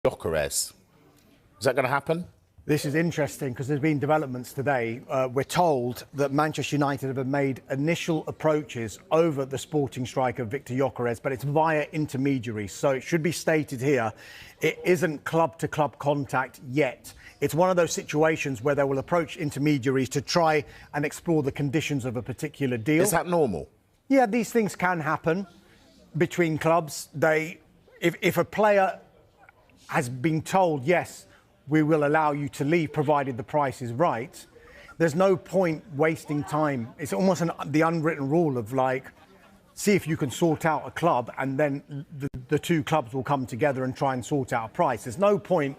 Gyökeres. Is that going to happen? This is interesting because there's been developments today. We're told that Manchester United have made initial approaches over the Sporting striker Viktor Gyökeres, but it's via intermediaries. So it should be stated here, it isn't club-to-club contact yet. It's one of those situations where they will approach intermediaries to try and explore the conditions of a particular deal. Is that normal? Yeah, these things can happen between clubs. If a player has been told, yes, we will allow you to leave provided the price is right, there's no point wasting time. It's almost the unwritten rule of, like, see if you can sort out a club and then the two clubs will come together and try and sort out a price. There's no point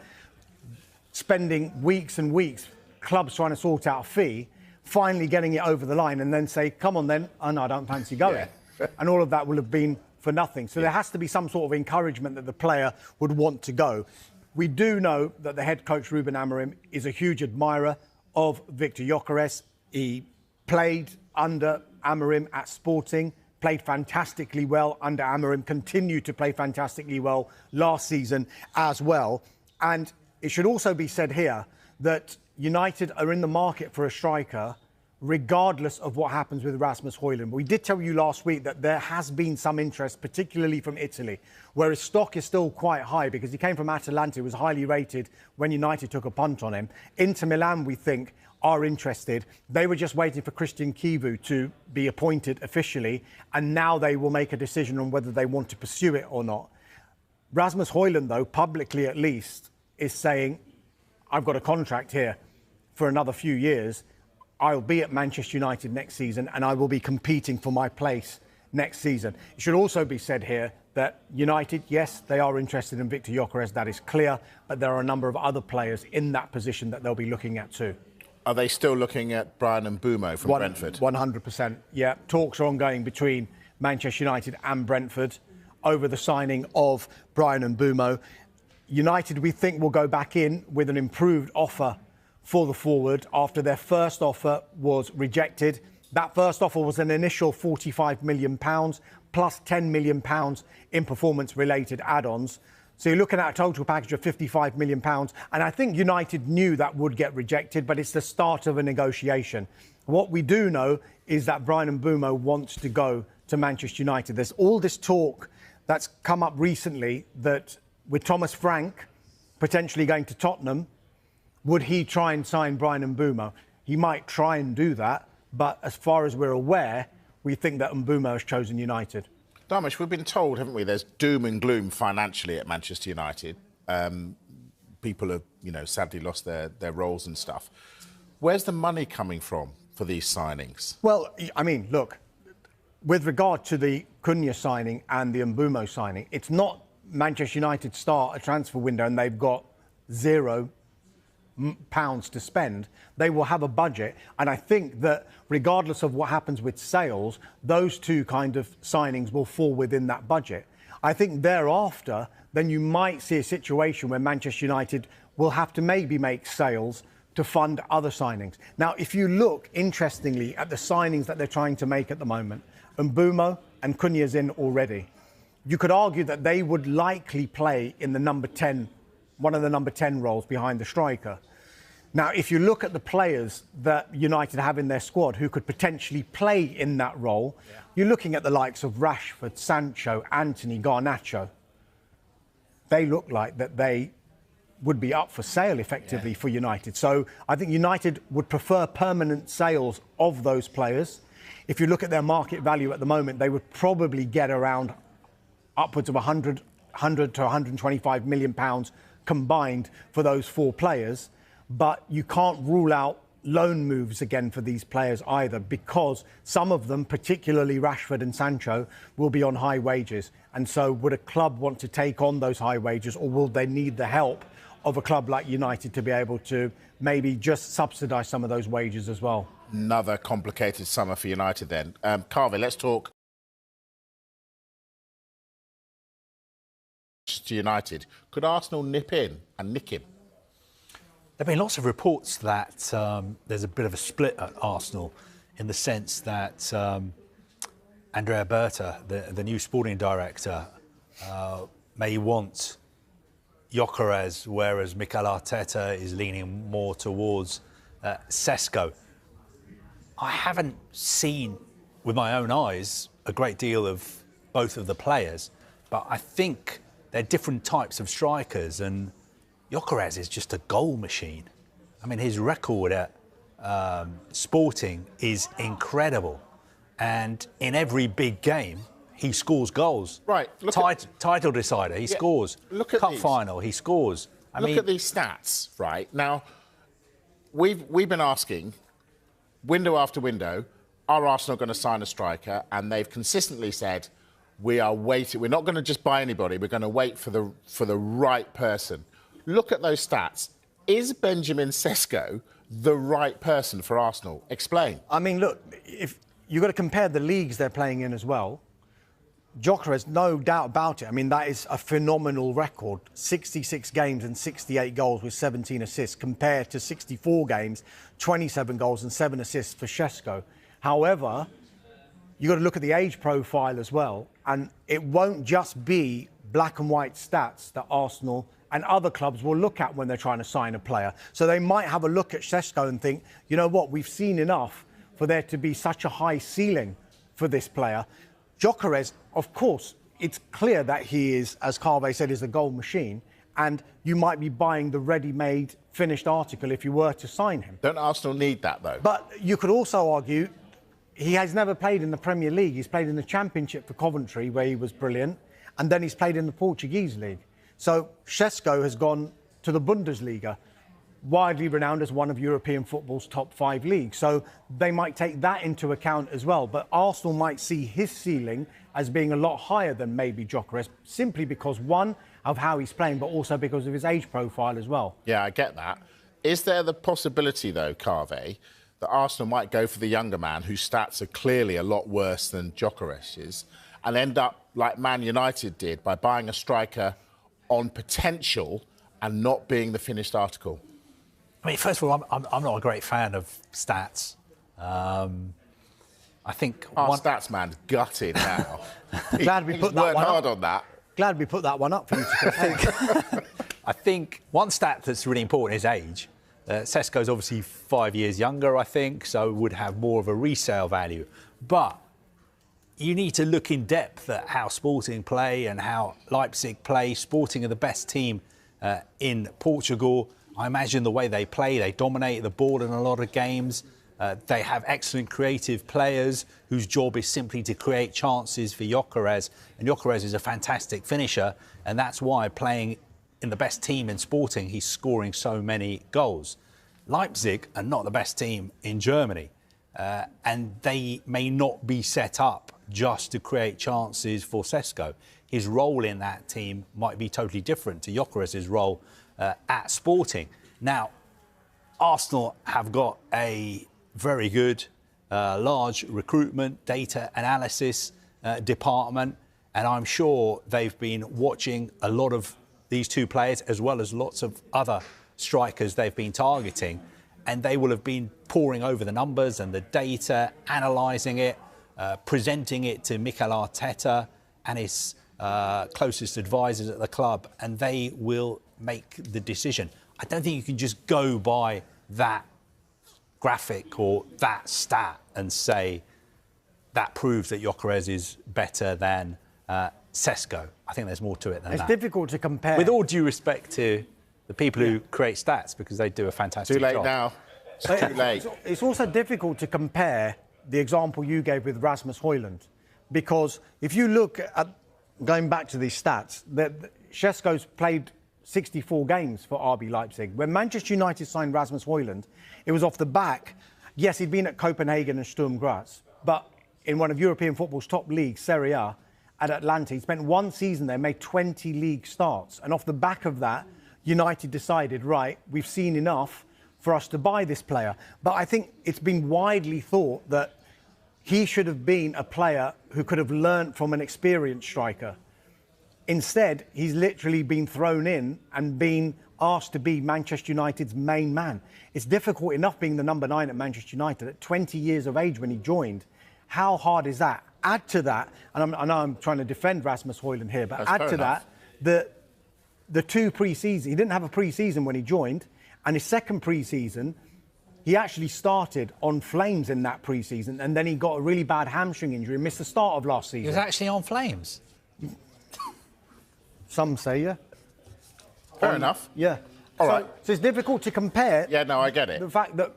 spending weeks and weeks, clubs trying to sort out a fee, finally getting it over the line and then say, come on then, oh no, I don't fancy going. Yeah. And all of that will have been for nothing. So there has to be some sort of encouragement that the player would want to go. We do know that the head coach, Ruben Amorim, is a huge admirer of Viktor Gyökeres. He played under Amorim at Sporting, played fantastically well under Amorim, continued to play fantastically well last season as well. And it should also be said here that United are in the market for a striker regardless of what happens with Rasmus Højlund. We did tell you last week that there has been some interest, particularly from Italy, where his stock is still quite high because he came from Atalanta, was highly rated when United took a punt on him. Inter Milan, we think, are interested. They were just waiting for Christian Kivu to be appointed officially, and now they will make a decision on whether they want to pursue it or not. Rasmus Højlund, though, publicly at least, is saying, I've got a contract here for another few years. I'll be at Manchester United next season and I will be competing for my place next season. It should also be said here that United, yes, they are interested in Viktor Gyökeres, that is clear, but there are a number of other players in that position that they'll be looking at too. Are they still looking at Bryan Mbeumo from Brentford? 100%, yeah. Talks are ongoing between Manchester United and Brentford over the signing of Bryan Mbeumo. United, we think, will go back in with an improved offer for the forward after their first offer was rejected. That first offer was an initial £45 million plus £10 million in performance-related add-ons. So you're looking at a total package of £55 million. And I think United knew that would get rejected, but it's the start of a negotiation. What we do know is that Bryan Mbeumo wants to go to Manchester United. There's all this talk that's come up recently that with Thomas Frank potentially going to Tottenham, would he try and sign Bryan Mbeumo? He might try and do that, but as far as we're aware, we think that Mbeumo has chosen United. Dharmesh, we've been told, haven't we, there's doom and gloom financially at Manchester United. People have, sadly lost their roles and stuff. Where's the money coming from for these signings? Well, I mean, look, with regard to the Cunha signing and the Mbeumo signing, it's not Manchester United start a transfer window and they've got £0 to spend. They will have a budget, and I think that regardless of what happens with sales, those two kind of signings will fall within that budget. I think thereafter, then you might see a situation where Manchester United will have to maybe make sales to fund other signings. Now, if you look, interestingly, at the signings that they're trying to make at the moment, Mbeumo and Cunha's in already. You could argue that they would likely play in the number 10, one of the number 10 roles behind the striker. Now, if you look at the players that United have in their squad who could potentially play in that role, you're looking at the likes of Rashford, Sancho, Antony, Garnacho. They look like that they would be up for sale effectively for United. So I think United would prefer permanent sales of those players. If you look at their market value at the moment, they would probably get around upwards of 100 to 125 million pounds combined for those four players. But you can't rule out loan moves again for these players either, because some of them, particularly Rashford and Sancho, will be on high wages. And so would a club want to take on those high wages, or will they need the help of a club like United to be able to maybe just subsidise some of those wages as well? Another complicated summer for United then. Carvey, let's talk to United. Could Arsenal nip in and nick him? There have been lots of reports that there's a bit of a split at Arsenal in the sense that Andrea Berta, the new sporting director, may want Gyökeres, whereas Mikel Arteta is leaning more towards Šeško. I haven't seen with my own eyes a great deal of both of the players, but I think they're different types of strikers, and Gyökeres is just a goal machine. I mean, his record at Sporting is incredible, and in every big game he scores goals. Right. Title decider, he scores. Look at Cup these. final, he scores. Look at these stats, right? Now, we've been asking, window after window, are Arsenal going to sign a striker? And they've consistently said, we are waiting. We're not going to just buy anybody. We're going to wait for the right person. Look at those stats. Is Benjamin Šeško the right person for Arsenal? Explain. I mean, look, if you've got to compare the leagues they're playing in as well. Gyökeres, no doubt about it. I mean, that is a phenomenal record. 66 games and 68 goals with 17 assists compared to 64 games, 27 goals and 7 assists for Šeško. However, you've got to look at the age profile as well. And it won't just be black and white stats that Arsenal and other clubs will look at when they're trying to sign a player. So they might have a look at Šeško and think, you know what, we've seen enough for there to be such a high ceiling for this player. Gyökeres, of course, it's clear that he is, as Carve said, is a goal machine, and you might be buying the ready-made, finished article if you were to sign him. Don't Arsenal need that, though? But you could also argue he has never played in the Premier League. He's played in the Championship for Coventry, where he was brilliant, and then he's played in the Portuguese league. So Šeško has gone to the Bundesliga, widely renowned as one of European football's top 5 leagues. So they might take that into account as well. But Arsenal might see his ceiling as being a lot higher than maybe Gyökeres, simply because, one, of how he's playing, but also because of his age profile as well. Yeah, I get that. Is there the possibility, though, Carve, that Arsenal might go for the younger man whose stats are clearly a lot worse than Gyökeres's and end up like Man United did by buying a striker on potential and not being the finished article? I mean, first of all, I'm not a great fan of stats. I think our stats man's gutted now. Glad we put that worked one hard up. on that. Glad we put that one up for you to think. I think one stat that's really important is age. Šeško's obviously 5 years younger, I think, so would have more of a resale value. But you need to look in depth at how Sporting play and how Leipzig play. Sporting are the best team in Portugal. I imagine the way they play, they dominate the ball in a lot of games. They have excellent creative players whose job is simply to create chances for Gyökeres. And Gyökeres is a fantastic finisher, and that's why playing in the best team in Sporting, he's scoring so many goals. Leipzig are not the best team in Germany, and they may not be set up just to create chances for Šeško. His role in that team might be totally different to Gyökeres' role at Sporting. Now, Arsenal have got a very good, large recruitment, data analysis department, and I'm sure they've been watching a lot of these two players as well as lots of other strikers they've been targeting, and they will have been poring over the numbers and the data, analysing it, presenting it to Mikel Arteta and his closest advisors at the club, and they will make the decision. I don't think you can just go by that graphic or that stat and say that proves that Gyökeres is better than Šeško. I think there's more to it than that. It's difficult to compare. With all due respect to the people who create stats, because they do a fantastic job. Too late now. It's too late. It's also difficult to compare the example you gave with Rasmus Højlund, because if you look at, going back to these stats, Šeško's played 64 games for RB Leipzig. When Manchester United signed Rasmus Højlund, it was off the back. Yes, he'd been at Copenhagen and Sturm Graz, but in one of European football's top leagues, Serie A, at Atlanta, he spent one season there, made 20 league starts. And off the back of that, United decided, right, we've seen enough for us to buy this player. But I think it's been widely thought that he should have been a player who could have learnt from an experienced striker. Instead, he's literally been thrown in and been asked to be Manchester United's main man. It's difficult enough being the number 9 at Manchester United at 20 years of age when he joined. How hard is that? Add to that, and I know I'm trying to defend Rasmus Højlund here, but add to that, the 2 pre-seasons, he didn't have a pre-season when he joined, and his second pre-season, he actually started on flames in that pre-season, and then he got a really bad hamstring injury and missed the start of last season. He was actually on flames. Some say, yeah. Fair enough. Yeah. All right. So it's difficult to compare. Yeah, no, I get it. The fact that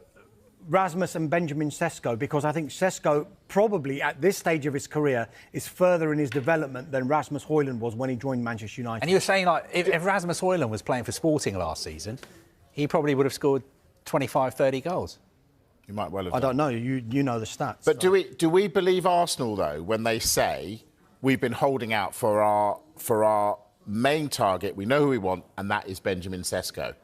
Rasmus and Benjamin Šeško, because I think Šeško probably at this stage of his career is further in his development than Rasmus Højlund was when he joined Manchester United. And you were saying, like, if Rasmus Højlund was playing for Sporting last season, he probably would have scored 25, 30 goals. You might well have I done. don't know. You know the stats. But do we believe Arsenal, though, when they say we've been holding out for our main target, we know who we want, and that is Benjamin Šeško?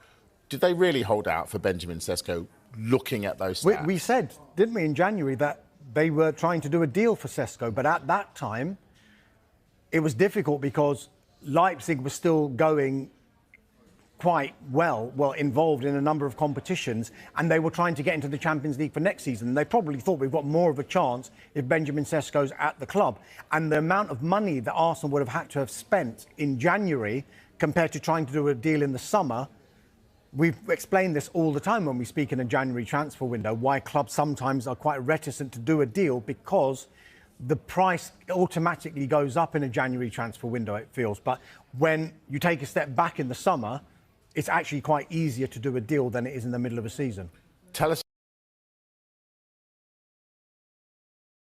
Did they really hold out for Benjamin Šeško looking at those stats? We said, didn't we, in January, that they were trying to do a deal for Šeško, but at that time, it was difficult because Leipzig was still going quite well involved in a number of competitions, and they were trying to get into the Champions League for next season. They probably thought we've got more of a chance if Benjamin Šeško's at the club. And the amount of money that Arsenal would have had to have spent in January compared to trying to do a deal in the summer, we've explained this all the time when we speak in a January transfer window, why clubs sometimes are quite reticent to do a deal, because the price automatically goes up in a January transfer window, it feels. But when you take a step back in the summer, it's actually quite easier to do a deal than it is in the middle of a season. Tell us